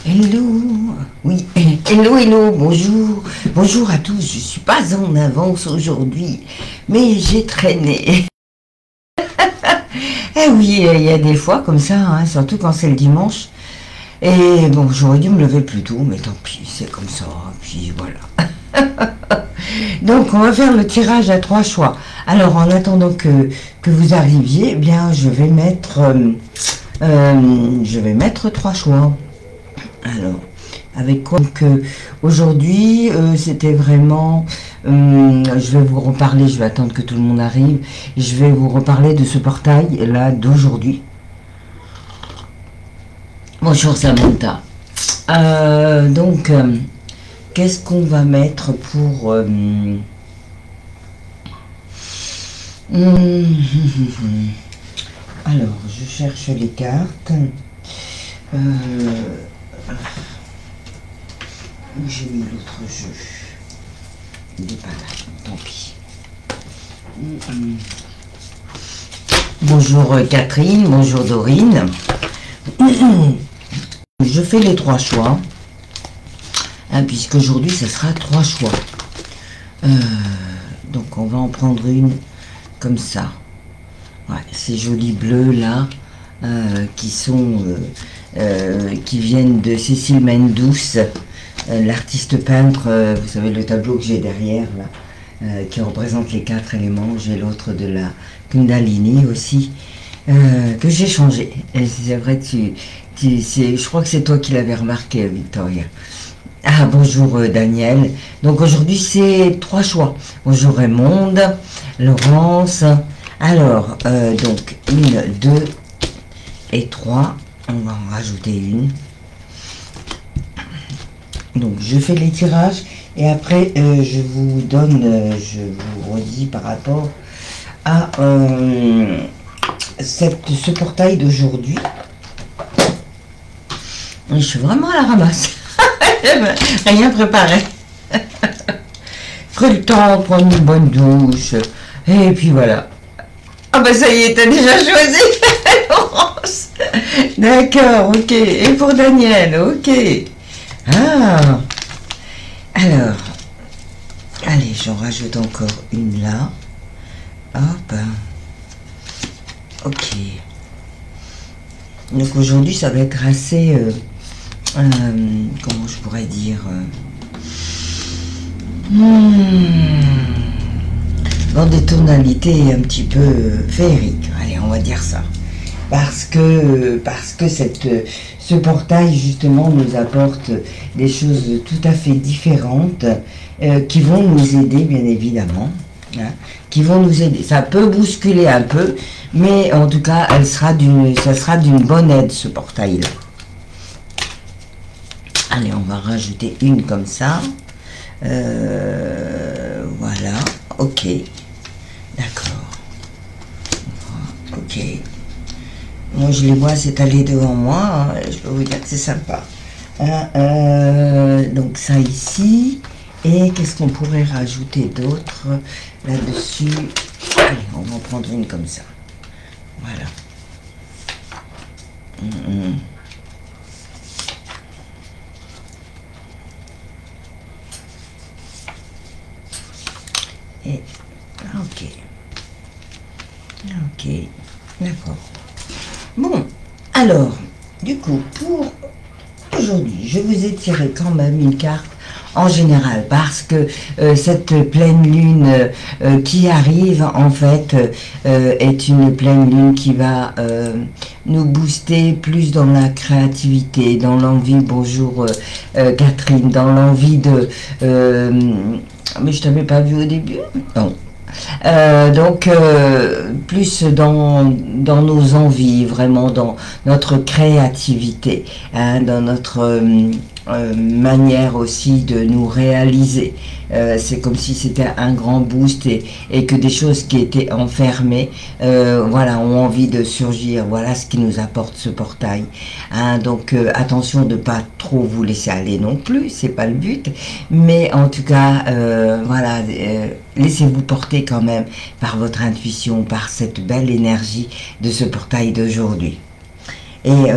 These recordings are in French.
Hello, oui, hello, hello, bonjour, bonjour à tous. Je suis pas en avance aujourd'hui, mais j'ai traîné. Eh oui, il y a des fois comme ça, hein, surtout quand c'est le dimanche. Et bon, j'aurais dû me lever plus tôt, mais tant pis, c'est comme ça. Puis voilà. Donc, on va faire le tirage à trois choix. Alors, en attendant que vous arriviez, eh bien, je vais mettre trois choix. Alors, avec quoi? Donc, aujourd'hui, c'était vraiment... je vais vous reparler, je vais attendre que tout le monde arrive. Je vais vous reparler de ce portail, là, d'aujourd'hui. Bonjour Samantha. Qu'est-ce qu'on va mettre pour... Alors, je cherche les cartes. Où j'ai mis l'autre jeu? Il n'est pas là, tant pis. Bonjour Catherine, bonjour Dorine. Je fais les trois choix, hein, puisque aujourd'hui ça sera trois choix. Donc on va en prendre une comme ça. Ouais, ces jolis bleus là, qui viennent de Cécile Mendous, l'artiste peintre. Vous savez le tableau que j'ai derrière là, qui représente les quatre éléments. J'ai l'autre de la Kundalini aussi, que j'ai changé. Et c'est vrai que je crois que c'est toi qui l'avais remarqué, Victoria. Ah, bonjour Daniel. Donc aujourd'hui c'est trois choix. Bonjour Raymond, Laurence. Alors, donc 1, 2 et 3. On va en rajouter une. Donc je fais les tirages et après je vous redis par rapport à ce portail d'aujourd'hui. Je suis vraiment à la ramasse. Rien préparé. Pris le temps, prendre une bonne douche. Et puis voilà. Ah bah ça y est, t'as déjà choisi, Laurence. D'accord, ok. Et pour Daniel, ok. Ah. Alors. Allez, j'en rajoute encore une là. Hop. Ok. Donc aujourd'hui, ça va être assez... comment je pourrais dire, dans des tonalités un petit peu féeriques, allez, on va dire ça, parce que ce portail justement nous apporte des choses tout à fait différentes, qui vont nous aider bien évidemment, hein, qui vont nous aider. Ça peut bousculer un peu, mais en tout cas ça sera d'une bonne aide, ce portail là. Allez, on va rajouter une comme ça. Voilà. Ok. D'accord. Ok. Moi, je les vois s'étaler devant moi. Hein, je peux vous dire que c'est sympa. Donc, ça ici. Et qu'est-ce qu'on pourrait rajouter d'autre là-dessus? Allez, on va en prendre une comme ça. Voilà. Et ok, d'accord. Bon, alors, du coup, pour aujourd'hui, je vous ai tiré quand même une carte en général, parce que cette pleine lune qui arrive, en fait, est une pleine lune qui va nous booster plus dans la créativité, dans l'envie, bonjour Catherine, dans l'envie de... mais je t'avais pas vu au début? Non. Plus dans nos envies, vraiment dans notre créativité, hein, dans notre manière aussi de nous réaliser. C'est comme si c'était un grand boost et que des choses qui étaient enfermées, voilà, ont envie de surgir. Voilà ce qui nous apporte ce portail. Hein, donc attention de pas trop vous laisser aller non plus, c'est pas le but. Mais en tout cas, voilà, laissez-vous porter quand même par votre intuition, par cette belle énergie de ce portail d'aujourd'hui. Et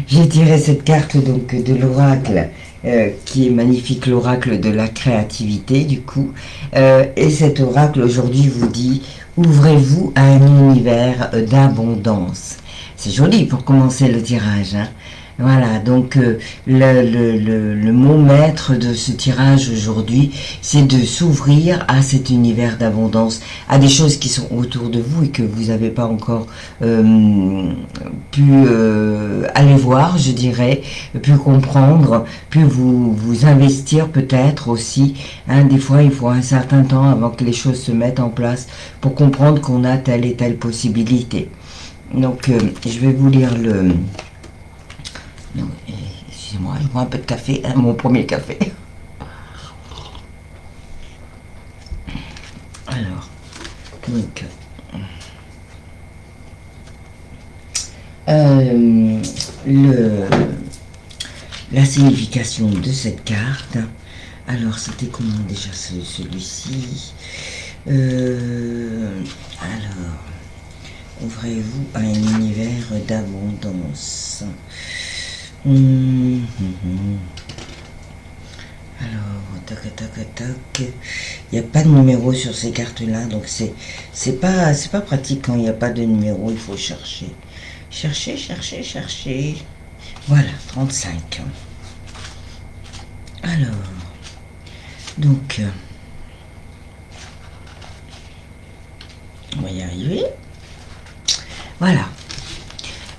J'ai tiré cette carte donc de l'oracle qui est magnifique, l'oracle de la créativité du coup. Et cet oracle aujourd'hui vous dit ouvrez-vous à un univers d'abondance. C'est joli pour commencer le tirage, hein. Voilà, donc le mot maître de ce tirage aujourd'hui, c'est de s'ouvrir à cet univers d'abondance, à des choses qui sont autour de vous et que vous n'avez pas encore pu aller voir, je dirais, pu comprendre, pu vous investir peut-être aussi. Hein, des fois, il faut un certain temps avant que les choses se mettent en place pour comprendre qu'on a telle et telle possibilité. Donc, je vais vous lire le... Non, excusez-moi, je bois un peu de café, hein, mon premier café. Alors, donc, la signification de cette carte. Alors, c'était comment déjà celui-ci? Alors, ouvrez-vous à un univers d'abondance. Alors, tac, tac, tac. Il n'y a pas de numéro sur ces cartes-là, donc c'est pas pratique quand il n'y a pas de numéro. Il faut chercher, chercher, chercher, chercher. Voilà, 35. Alors, donc, on va y arriver. Voilà.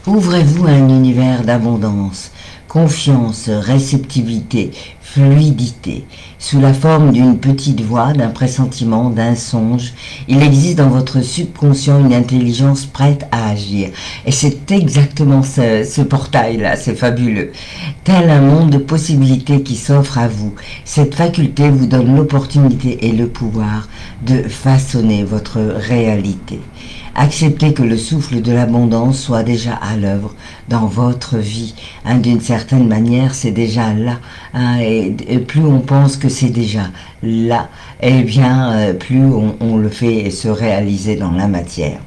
Ouvrez-vous à un univers d'abondance, confiance, réceptivité, fluidité. Sous la forme d'une petite voix, d'un pressentiment, d'un songe, il existe dans votre subconscient une intelligence prête à agir. Et c'est exactement ce portail-là, c'est fabuleux. Tel un monde de possibilités qui s'offre à vous. Cette faculté vous donne l'opportunité et le pouvoir de façonner votre réalité. Acceptez que le souffle de l'abondance soit déjà à l'œuvre dans votre vie. Hein, d'une certaine manière, c'est déjà là. Hein, et plus on pense que c'est déjà là, eh bien, plus on le fait se réaliser dans la matière.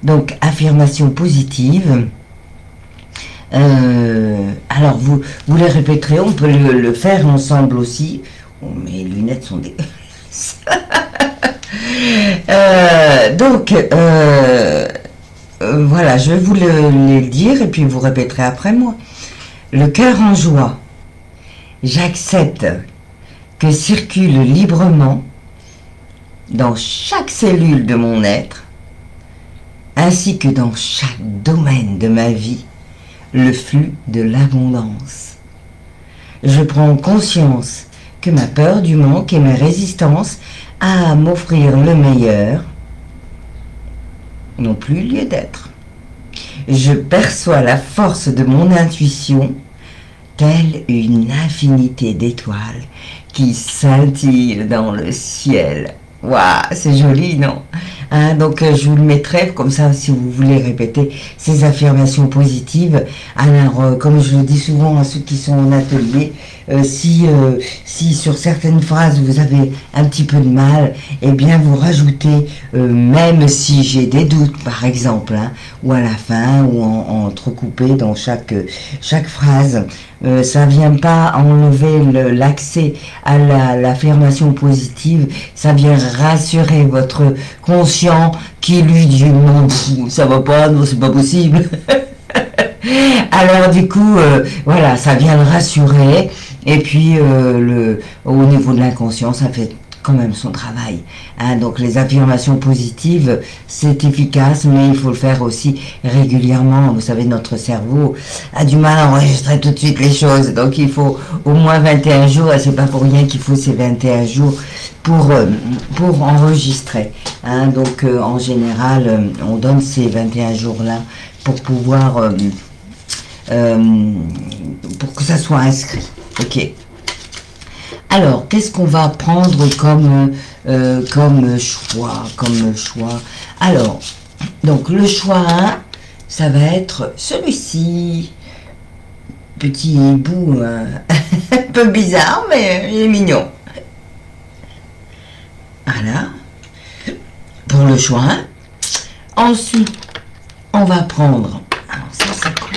Donc, affirmation positive. Alors, vous les répéterez, on peut le faire ensemble aussi. Oh, mes lunettes sont dégueulasses. Voilà, je vais vous le dire et puis vous répéterez après moi. Le cœur en joie, j'accepte que circule librement dans chaque cellule de mon être, ainsi que dans chaque domaine de ma vie, le flux de l'abondance. Je prends conscience que ma peur du manque et mes résistances à m'offrir le meilleur n'ont plus lieu d'être. Je perçois la force de mon intuition telle une infinité d'étoiles qui scintillent dans le ciel. Waouh, c'est joli, non? Hein, donc je vous le mettrai comme ça si vous voulez répéter ces affirmations positives. Alors comme je le dis souvent à ceux qui sont en atelier, si sur certaines phrases vous avez un petit peu de mal, eh bien vous rajoutez même si j'ai des doutes par exemple, hein, ou à la fin ou en entrecoupé dans chaque phrase. Ça vient pas enlever l'accès à l'affirmation positive, ça vient rassurer votre conscient qui lui dit non, ça va pas, non c'est pas possible. Alors du coup, voilà, ça vient le rassurer et puis au niveau de l'inconscient, ça fait quand même son travail. Hein, donc les affirmations positives, c'est efficace, mais il faut le faire aussi régulièrement. Vous savez, notre cerveau a du mal à enregistrer tout de suite les choses. Donc il faut au moins 21 jours, et c'est pas pour rien qu'il faut ces 21 jours pour enregistrer. Hein, donc en général, on donne ces 21 jours-là pour pouvoir... pour que ça soit inscrit. Ok. Alors, qu'est-ce qu'on va prendre comme choix? Alors, donc le choix 1, ça va être celui-ci. Petit bout un peu bizarre, mais il est mignon. Voilà. Pour le choix 1. Ensuite, on va prendre... Alors ça, c'est quoi?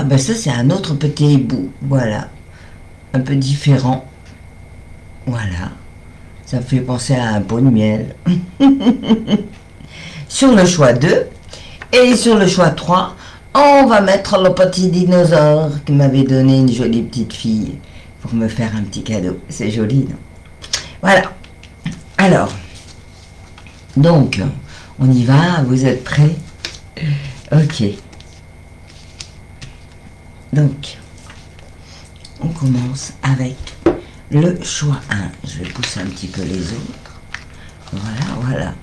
Ah ben ça c'est un autre petit hibou, voilà, un peu différent, voilà, ça me fait penser à un pot de miel. Sur le choix 2 et sur le choix 3, on va mettre le petit dinosaure qui m'avait donné une jolie petite fille pour me faire un petit cadeau. C'est joli, non? Voilà. Alors, donc, on y va, vous êtes prêts? Ok. Donc, on commence avec le choix 1. Je vais pousser un petit peu les autres. Voilà, voilà.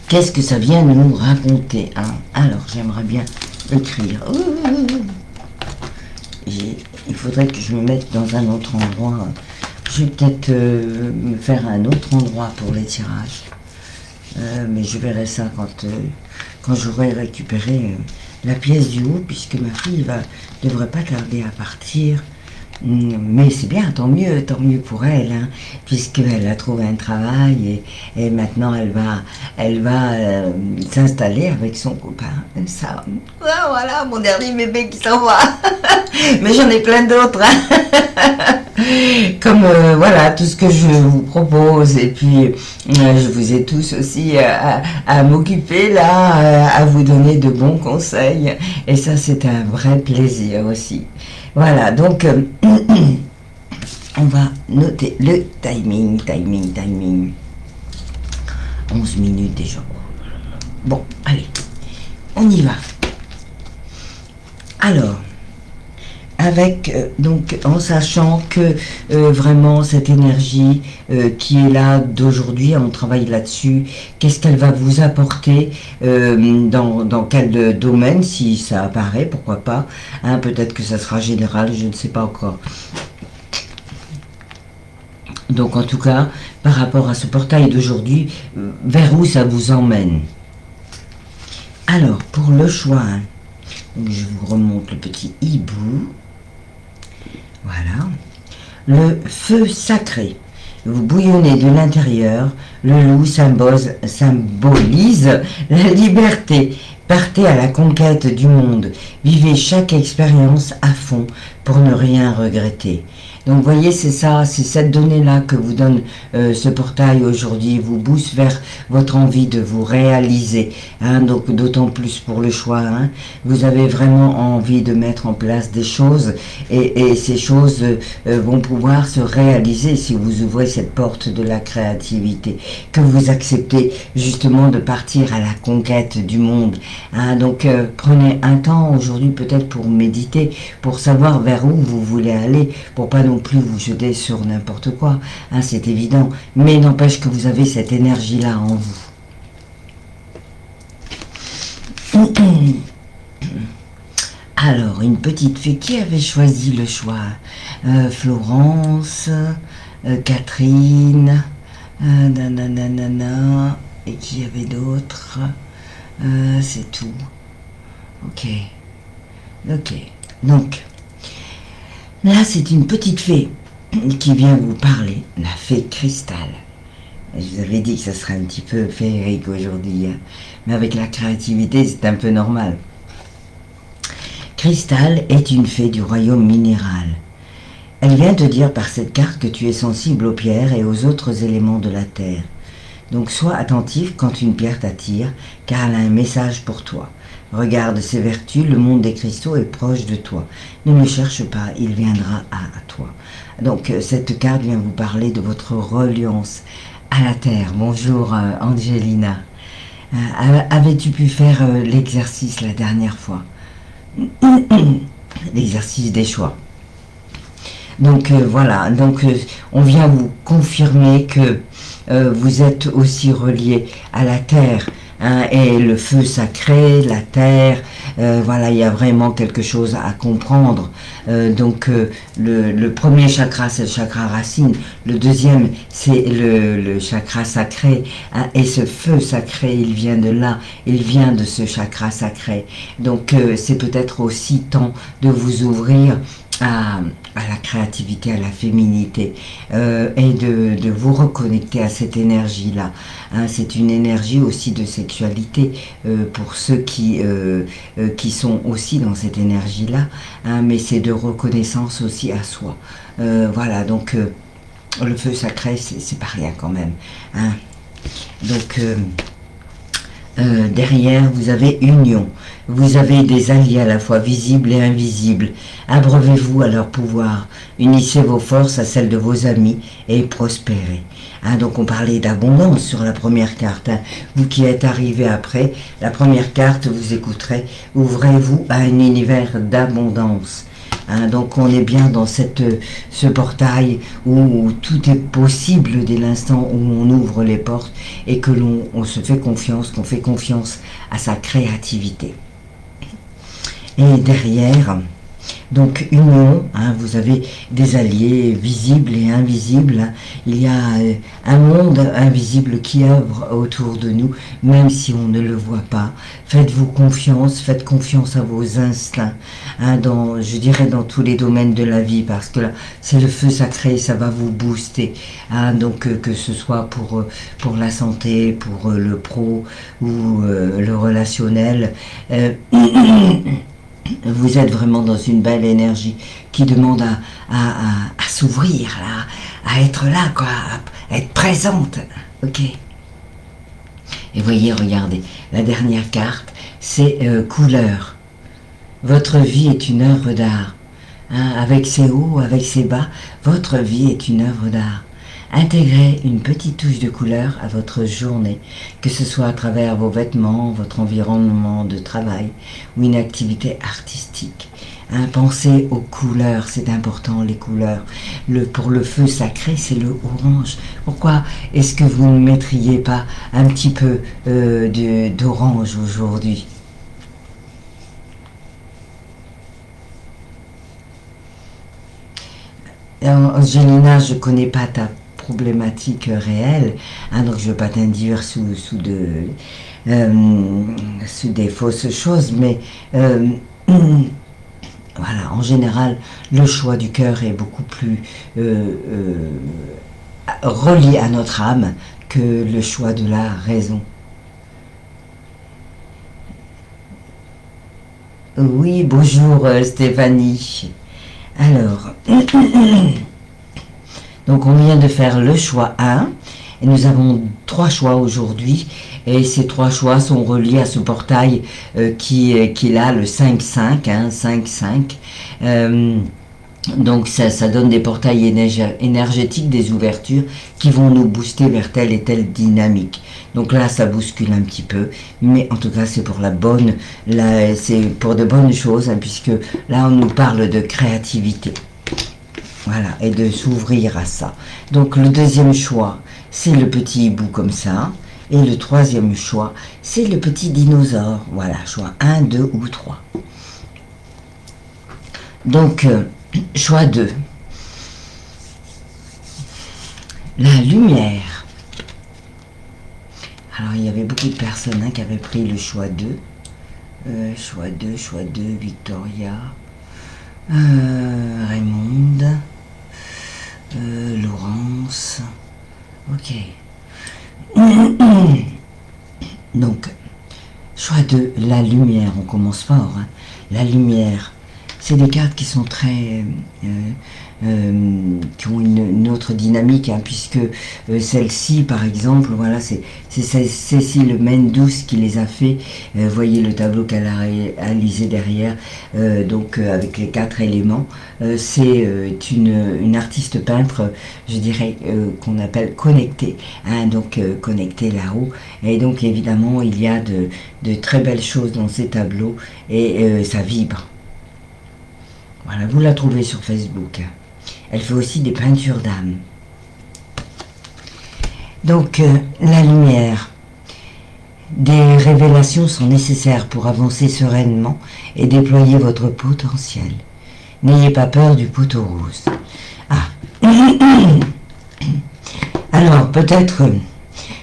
Qu'est-ce que ça vient de nous raconter, hein? Alors, j'aimerais bien écrire. Il faudrait que je me mette dans un autre endroit. Je vais peut-être me faire un autre endroit pour les tirages. Mais je verrai ça quand j'aurai récupéré la pièce du haut, puisque ma fille devrait pas tarder à partir. Mais c'est bien, tant mieux pour elle, hein, puisqu'elle a trouvé un travail et maintenant elle va s'installer avec son copain. Ça, voilà mon dernier bébé qui s'en va. Mais j'en ai plein d'autres. Hein. Comme voilà tout ce que je vous propose, et puis je vous ai tous aussi à m'occuper là, à vous donner de bons conseils, et ça c'est un vrai plaisir aussi. Voilà, donc on va noter le timing. 11 minutes déjà. Bon, allez, on y va. Alors, avec donc en sachant que vraiment cette énergie qui est là d'aujourd'hui, on travaille là-dessus, qu'est-ce qu'elle va vous apporter dans quel domaine, si ça apparaît, pourquoi pas, hein, peut-être que ça sera général, je ne sais pas encore. Donc en tout cas, par rapport à ce portail d'aujourd'hui, vers où ça vous emmène? Alors, pour le choix, hein, donc je vous remonte le petit hibou. Voilà. Le feu sacré. Vous bouillonnez de l'intérieur. Le loup symbolise la liberté. Partez à la conquête du monde. Vivez chaque expérience à fond pour ne rien regretter. Donc vous voyez, c'est ça, c'est cette donnée-là que vous donne ce portail aujourd'hui, vous booste vers votre envie de vous réaliser, hein, donc d'autant plus pour le choix, hein, vous avez vraiment envie de mettre en place des choses, et ces choses vont pouvoir se réaliser si vous ouvrez cette porte de la créativité, que vous acceptez justement de partir à la conquête du monde, hein, donc prenez un temps aujourd'hui peut-être pour méditer, pour savoir vers où vous voulez aller, pour pas non plus vous jeter sur n'importe quoi, hein, c'est évident, mais n'empêche que vous avez cette énergie-là en vous. Alors, une petite fée qui avait choisi le choix, Florence, Catherine, nanana, et qui y avait d'autres, c'est tout. Ok, donc, là, c'est une petite fée qui vient vous parler, la fée Cristal. Je vous avais dit que ça serait un petit peu féerique aujourd'hui, hein. Mais avec la créativité, c'est un peu normal. Cristal est une fée du royaume minéral. Elle vient te dire par cette carte que tu es sensible aux pierres et aux autres éléments de la terre. Donc sois attentif quand une pierre t'attire, car elle a un message pour toi. Regarde ses vertus, le monde des cristaux est proche de toi. Ne le cherche pas, il viendra à toi. Donc cette carte vient vous parler de votre reliance à la terre. Bonjour Angelina. Avais-tu pu faire l'exercice la dernière fois? L'exercice des choix. Donc voilà, donc on vient vous confirmer que vous êtes aussi relié à la terre, hein, et le feu sacré, la terre, voilà, il y a vraiment quelque chose à comprendre. Donc le premier chakra, c'est le chakra racine, le deuxième, c'est le chakra sacré, hein, et ce feu sacré, il vient de là, il vient de ce chakra sacré. Donc c'est peut-être aussi temps de vous ouvrir à la créativité, à la féminité, et de vous reconnecter à cette énergie-là. Hein, c'est une énergie aussi de sexualité pour ceux qui sont aussi dans cette énergie-là, hein, mais c'est de reconnaissance aussi à soi. Voilà, donc le feu sacré, c'est pas rien quand même. Hein. Donc derrière, vous avez union. Vous avez des alliés à la fois visibles et invisibles. Abreuvez-vous à leur pouvoir. Unissez vos forces à celles de vos amis et prospérez. Hein, donc on parlait d'abondance sur la première carte. Hein. Vous qui êtes arrivé après, la première carte, vous écouterez. Ouvrez-vous à un univers d'abondance. Hein, donc on est bien dans ce portail où tout est possible dès l'instant où on ouvre les portes et que on se fait confiance, qu'on fait confiance à sa créativité. Et derrière, donc union, hein, vous avez des alliés visibles et invisibles. Hein. Il y a un monde invisible qui œuvre autour de nous, même si on ne le voit pas. Faites-vous confiance, faites confiance à vos instincts, hein, je dirais dans tous les domaines de la vie, parce que là, c'est le feu sacré, ça va vous booster. Hein, donc que ce soit pour la santé, pour le pro ou le relationnel. Vous êtes vraiment dans une belle énergie qui demande à s'ouvrir, à être là, quoi, à être présente. Ok. Et voyez, regardez, la dernière carte, c'est couleur. Votre vie est une œuvre d'art. Hein, avec ses hauts, avec ses bas, votre vie est une œuvre d'art. Intégrez une petite touche de couleur à votre journée, que ce soit à travers vos vêtements, votre environnement de travail ou une activité artistique. Hein, pensez aux couleurs, c'est important les couleurs. Pour le feu sacré, c'est le orange. Pourquoi est-ce que vous ne mettriez pas un petit peu d'orange aujourd'hui ? Angelina, je ne connais pas ta problématique réelle, hein, donc je ne veux pas t'induire sous des fausses choses, mais voilà, en général, le choix du cœur est beaucoup plus relié à notre âme que le choix de la raison. Oui, bonjour Stéphanie. Alors, donc on vient de faire le choix 1 et nous avons 3 choix aujourd'hui et ces 3 choix sont reliés à ce portail qui est là, le 5-5, hein, 5-5. Donc ça donne des portails énergétiques, des ouvertures qui vont nous booster vers telle et telle dynamique. Donc là ça bouscule un petit peu, mais en tout cas c'est pour c'est pour de bonnes choses, hein, puisque là on nous parle de créativité. Voilà, et de s'ouvrir à ça. Donc le deuxième choix, c'est le petit hibou comme ça. Et le troisième choix, c'est le petit dinosaure. Voilà, choix 1, 2 ou 3. Donc, choix 2. La lumière. Alors, il y avait beaucoup de personnes, hein, qui avaient pris le choix 2. Choix 2, Victoria. Raymond. Laurence. Ok. Donc, choix 2, la lumière. On commence fort. Hein. La lumière. C'est des cartes qui sont très... qui ont une autre dynamique, hein, puisque celle-ci, par exemple, voilà, c'est Cécile Mendous qui les a fait. Voyez le tableau qu'elle a réalisé derrière, donc avec les 4 éléments. C'est une artiste peintre, je dirais, qu'on appelle connectée, hein, donc connectée là-haut. Et donc évidemment, il y a de très belles choses dans ces tableaux et ça vibre. Voilà, vous la trouvez sur Facebook. Elle fait aussi des peintures d'âme. Donc, la lumière. Des révélations sont nécessaires pour avancer sereinement et déployer votre potentiel. N'ayez pas peur du poteau rose. Ah. Alors, peut-être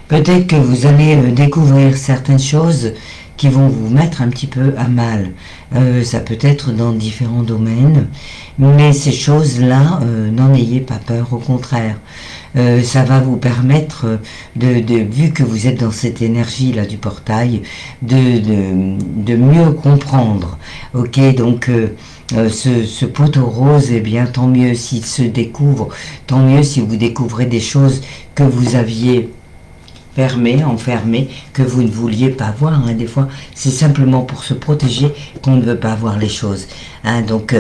que vous allez découvrir certaines choses qui vont vous mettre un petit peu à mal. Ça peut être dans différents domaines, mais ces choses-là, n'en ayez pas peur, au contraire. Ça va vous permettre, vu que vous êtes dans cette énergie-là du portail, de mieux comprendre. Ok, donc ce poteau rose, eh bien, tant mieux s'il se découvre, tant mieux si vous découvrez des choses que vous aviez enfermé, que vous ne vouliez pas voir. Hein. Des fois, c'est simplement pour se protéger qu'on ne veut pas voir les choses. Hein. Donc,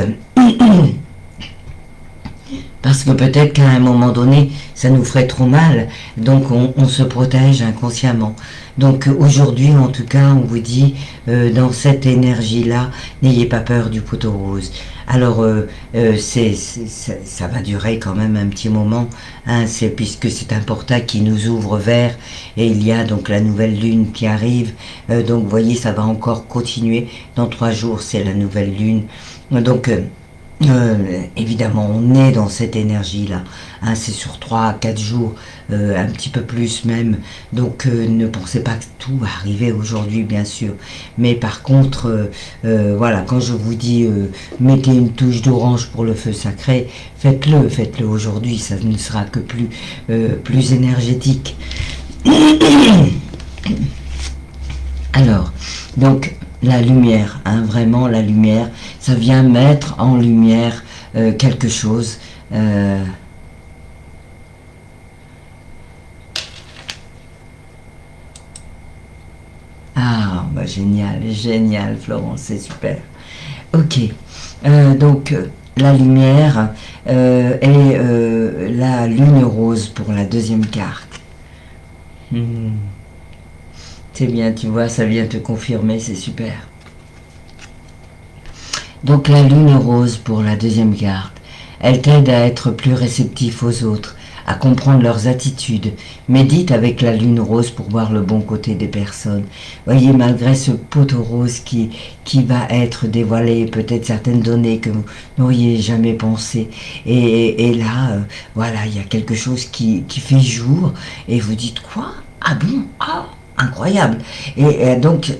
parce que peut-être qu'à un moment donné, ça nous ferait trop mal, donc on se protège inconsciemment. Donc aujourd'hui, en tout cas, on vous dit, dans cette énergie-là, n'ayez pas peur du poteau rose. Alors, ça va durer quand même un petit moment, hein, puisque c'est un portail qui nous ouvre vers, et il y a donc la nouvelle lune qui arrive, donc vous voyez, ça va encore continuer. Dans 3 jours, c'est la nouvelle lune. Donc, évidemment, on est dans cette énergie-là. Hein, c'est sur 3 à 4 jours, un petit peu plus même. Donc, ne pensez pas que tout va arriver aujourd'hui, bien sûr. Mais par contre, voilà, quand je vous dis mettez une touche d'orange pour le feu sacré, faites-le aujourd'hui. Ça ne sera que plus énergétique. Alors, donc, la lumière, hein, vraiment la lumière, ça vient mettre en lumière quelque chose. Ah, bah génial, génial Florence, c'est super. Ok, donc la lumière et la lune rose pour la deuxième carte. C'est bien, tu vois, ça vient te confirmer, c'est super. Donc la lune rose pour la deuxième carte, elle t'aide à être plus réceptif aux autres, à comprendre leurs attitudes. Médite avec la lune rose pour voir le bon côté des personnes. Voyez, malgré ce poteau rose qui va être dévoilé, peut-être certaines données que vous n'auriez jamais pensé. Et là, voilà, il y a quelque chose qui fait jour, et vous dites quoi? Ah bon? Ah, incroyable. Et donc,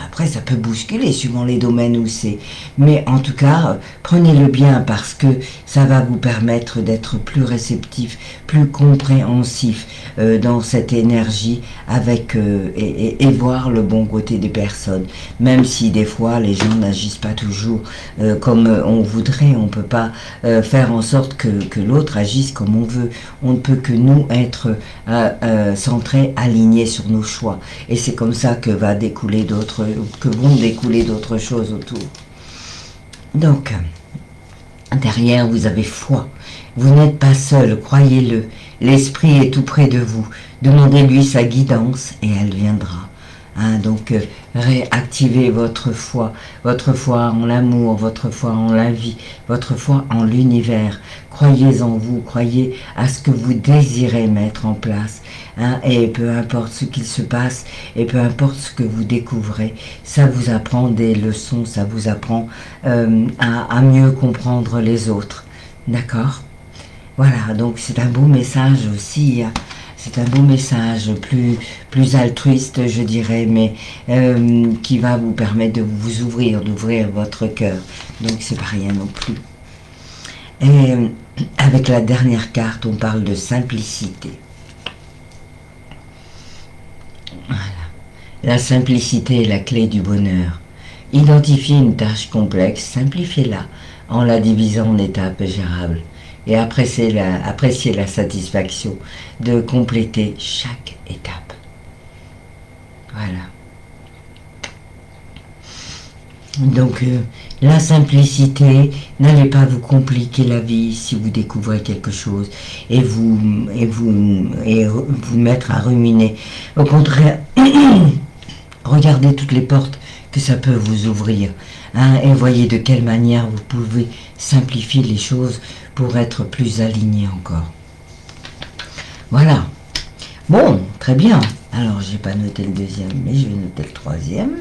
après, ça peut bousculer suivant les domaines où c'est. Mais en tout cas, prenez-le bien parce que ça va vous permettre d'être plus réceptif, plus compréhensif dans cette énergie avec et voir le bon côté des personnes. Même si des fois, les gens n'agissent pas toujours comme on voudrait. On ne peut pas faire en sorte que l'autre agisse comme on veut. On ne peut que nous être centrés, alignés sur nos choix. Et c'est comme ça que vont découler d'autres choses autour. Donc, derrière, vous avez foi. Vous n'êtes pas seul, croyez-le. L'esprit est tout près de vous. Demandez-lui sa guidance et elle viendra. Hein, donc, réactivez votre foi en l'amour, votre foi en la vie, votre foi en l'univers. Croyez en vous, croyez à ce que vous désirez mettre en place. Hein, et peu importe ce qu'il se passe, et peu importe ce que vous découvrez, ça vous apprend des leçons, ça vous apprend à mieux comprendre les autres. D'accord? Voilà, donc c'est un beau message aussi. Hein. C'est un beau message, plus altruiste, je dirais, mais qui va vous permettre de vous ouvrir, d'ouvrir votre cœur. Donc, c'est pas rien non plus. Et avec la dernière carte, on parle de simplicité. Voilà. La simplicité est la clé du bonheur. Identifiez une tâche complexe, simplifiez-la en la divisant en étapes gérables. Et appréciez la satisfaction de compléter chaque étape. Voilà. Donc, la simplicité, n'allez pas vous compliquer la vie si vous découvrez quelque chose et vous mettre à ruminer. Au contraire, regardez toutes les portes que ça peut vous ouvrir. Hein, et voyez de quelle manière vous pouvez simplifier les choses pour être plus aligné encore. Voilà. Bon, très bien. Alors, j'ai pas noté le deuxième, mais je vais noter le troisième.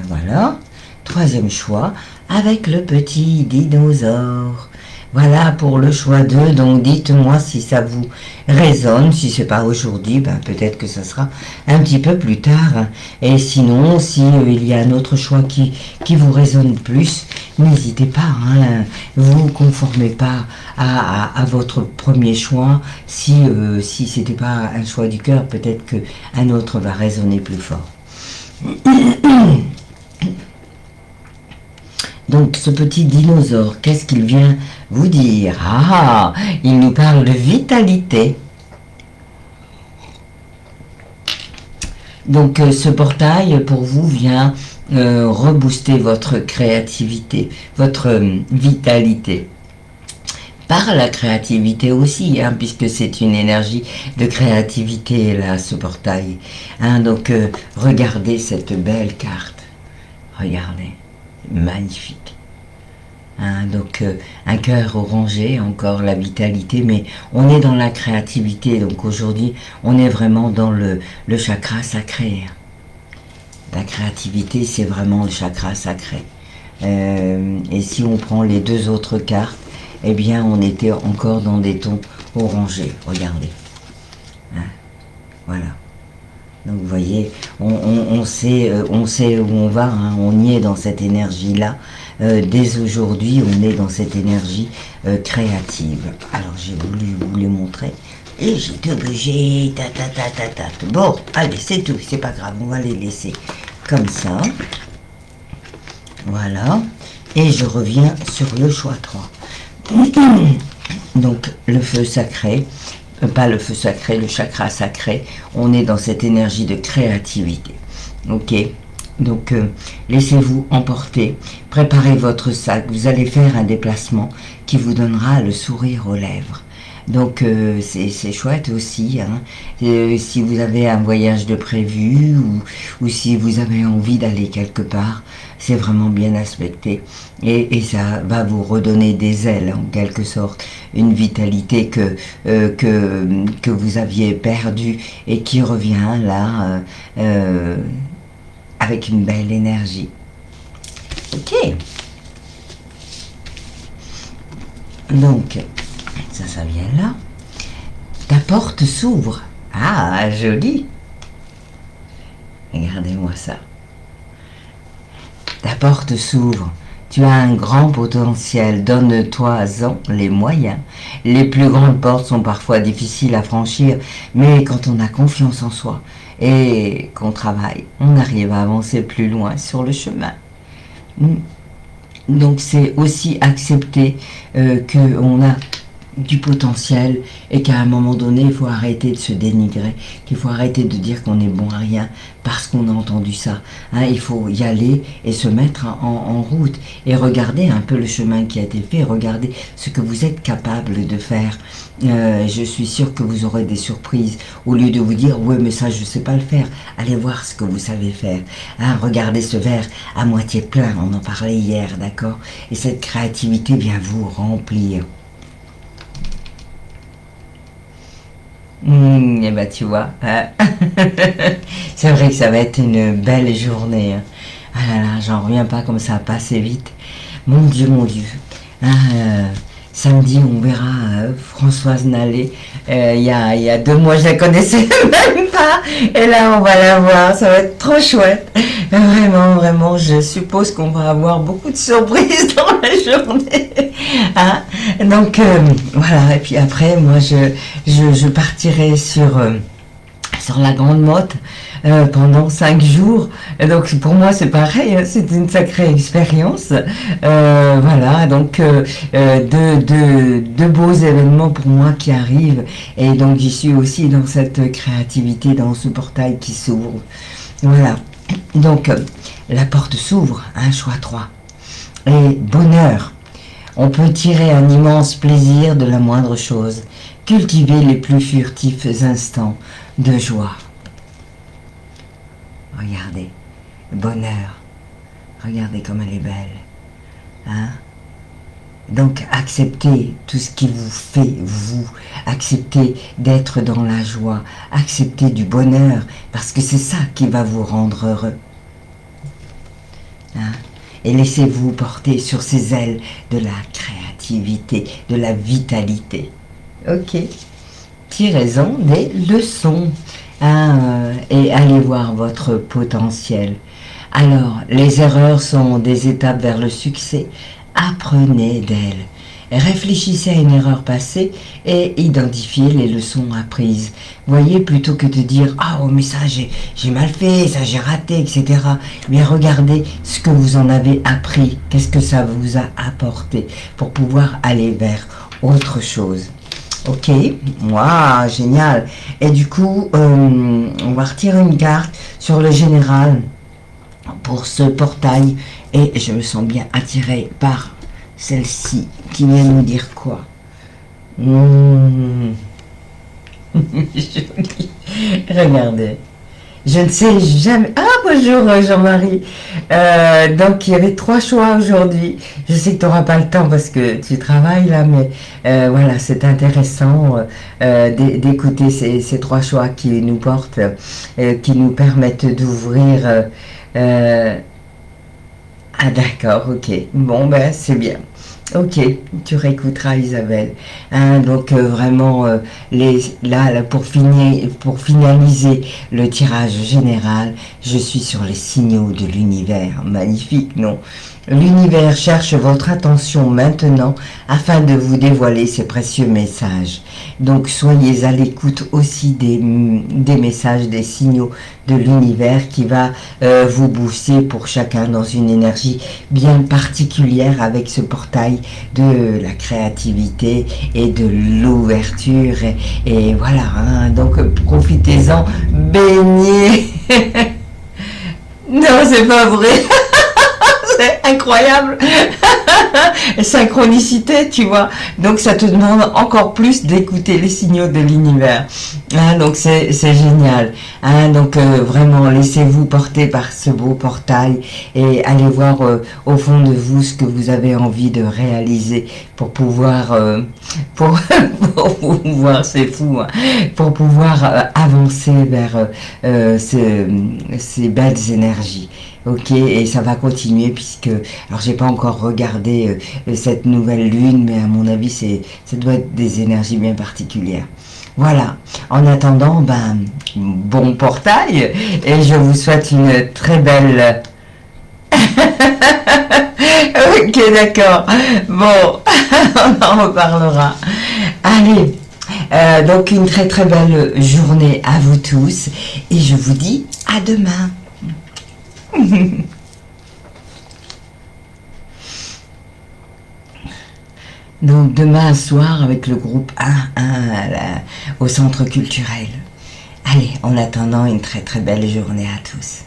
Voilà. Troisième choix, avec le petit dinosaure. Voilà pour le choix 2. Donc dites-moi si ça vous résonne. Si c'est pas aujourd'hui, ben, peut-être que ça sera un petit peu plus tard. Et sinon, si il y a un autre choix qui vous résonne plus, n'hésitez pas. Hein, vous conformez pas à votre premier choix. Si c'était pas un choix du cœur, peut-être que un autre va résonner plus fort. Donc, ce petit dinosaure, qu'est-ce qu'il vient vous dire? Ah, il nous parle de vitalité. Donc, ce portail, pour vous, vient rebooster votre créativité, votre vitalité. Par la créativité aussi, hein, puisque c'est une énergie de créativité, là, ce portail. Hein, donc, regardez cette belle carte. Regardez. Magnifique. Hein, donc un cœur orangé, encore la vitalité, mais on est dans la créativité. Donc aujourd'hui, on est vraiment dans le chakra sacré. La créativité, c'est vraiment le chakra sacré. Et si on prend les deux autres cartes, eh bien, on était encore dans des tons orangés. Regardez. Hein, voilà. Donc vous voyez, on sait où on va, hein, on y est dans cette énergie-là. Dès aujourd'hui, on est dans cette énergie créative. Alors j'ai voulu vous les montrer. Et j'ai tout bougé, Bon, allez, c'est tout, c'est pas grave, on va les laisser comme ça. Voilà. Et je reviens sur le choix 3. Donc le feu sacré. Pas le feu sacré, le chakra sacré, on est dans cette énergie de créativité. Ok, donc laissez-vous emporter, préparez votre sac, vous allez faire un déplacement qui vous donnera le sourire aux lèvres. Donc c'est chouette aussi, hein. Si vous avez un voyage de prévu ou si vous avez envie d'aller quelque part, c'est vraiment bien aspecté et ça va vous redonner des ailes en quelque sorte, une vitalité que vous aviez perdue et qui revient là avec une belle énergie. Ok. Donc ça vient là. Ta porte s'ouvre. Ah, joli. Regardez-moi ça. Ta porte s'ouvre. Tu as un grand potentiel. Donne-toi-en les moyens. Les plus grandes portes sont parfois difficiles à franchir, mais quand on a confiance en soi et qu'on travaille, on arrive à avancer plus loin sur le chemin. Donc c'est aussi accepter qu'on a du potentiel et qu'à un moment donné il faut arrêter de se dénigrer, qu'il faut arrêter de dire qu'on est bon à rien parce qu'on a entendu ça, hein, il faut y aller et se mettre en route et regarder un peu le chemin qui a été fait, regarder ce que vous êtes capable de faire. Je suis sûre que vous aurez des surprises au lieu de vous dire ouais mais ça je sais pas le faire, allez voir ce que vous savez faire, hein, regardez ce verre à moitié plein, on en parlait hier, d'accord, et cette créativité vient vous remplir. Et ben tu vois, c'est vrai que ça va être une belle journée. Hein. Ah là là, j'en reviens pas comme ça a passé vite. Mon Dieu, mon Dieu. Samedi, on verra Françoise Nallet. Il y a 2 mois, je la connaissais même pas. Et là, on va la voir. Ça va être trop chouette. Vraiment, vraiment, je suppose qu'on va avoir beaucoup de surprises dans la journée. Hein, donc, voilà. Et puis après, moi, je partirai sur la Grande Motte pendant 5 jours. Et donc pour moi c'est pareil, hein, c'est une sacrée expérience. Voilà, donc deux beaux événements pour moi qui arrivent. Et donc j'y suis aussi dans cette créativité, dans ce portail qui s'ouvre. Voilà, donc la porte s'ouvre, un choix 3. Et bonheur. On peut tirer un immense plaisir de la moindre chose, cultiver les plus furtifs instants de joie. Regardez, bonheur, regardez comme elle est belle. Hein? Donc acceptez tout ce qui vous fait, vous, acceptez d'être dans la joie, acceptez du bonheur, parce que c'est ça qui va vous rendre heureux. Hein? Et laissez-vous porter sur ces ailes de la créativité. créativité, de la vitalité. Ok. Tirez-en des leçons et allez voir votre potentiel. Alors, les erreurs sont des étapes vers le succès. Apprenez d'elles. Réfléchissez à une erreur passée et identifiez les leçons apprises. Voyez, plutôt que de dire « Ah, oh, mais ça, j'ai mal fait, ça, j'ai raté, etc. » Mais regardez ce que vous en avez appris. Qu'est-ce que ça vous a apporté pour pouvoir aller vers autre chose. Ok, waouh, génial. Et du coup, on va retirer une carte sur le général pour ce portail. Et je me sens bien attirée par celle-ci qui vient nous dire quoi. Jolie. Regardez. Je ne sais jamais... Ah, bonjour Jean-Marie. Donc, il y avait 3 choix aujourd'hui. Je sais que tu n'auras pas le temps parce que tu travailles là, mais voilà, c'est intéressant d'écouter ces 3 choix qui nous portent, qui nous permettent d'ouvrir... Ah d'accord, ok. Bon, ben c'est bien. Ok, tu réécouteras Isabelle. Hein, donc vraiment, là pour finaliser le tirage général, je suis sur les signaux de l'univers. Magnifique, non? L'univers cherche votre attention maintenant afin de vous dévoiler ses précieux messages. Donc soyez à l'écoute aussi des messages, des signaux de l'univers qui va vous booster pour chacun dans une énergie bien particulière avec ce portail de la créativité et de l'ouverture. Et voilà, hein, donc profitez-en, baignez. Non, c'est pas vrai. C'est incroyable. Synchronicité, tu vois. Donc ça te demande encore plus d'écouter les signaux de l'univers. Hein, donc c'est génial. Hein, donc vraiment laissez-vous porter par ce beau portail et allez voir au fond de vous ce que vous avez envie de réaliser pour pouvoir pour pouvoir, c'est fou, hein, pour pouvoir avancer vers ces belles énergies. Ok, et ça va continuer puisque, alors j'ai pas encore regardé cette nouvelle lune, mais à mon avis ça doit être des énergies bien particulières. Voilà, en attendant, ben, bon portail, et je vous souhaite une très belle... Ok, d'accord, bon, on en reparlera. Allez, donc une très très belle journée à vous tous, et je vous dis à demain. Donc demain soir avec le groupe 1 au centre culturel. Allez, en attendant une très très belle journée à tous.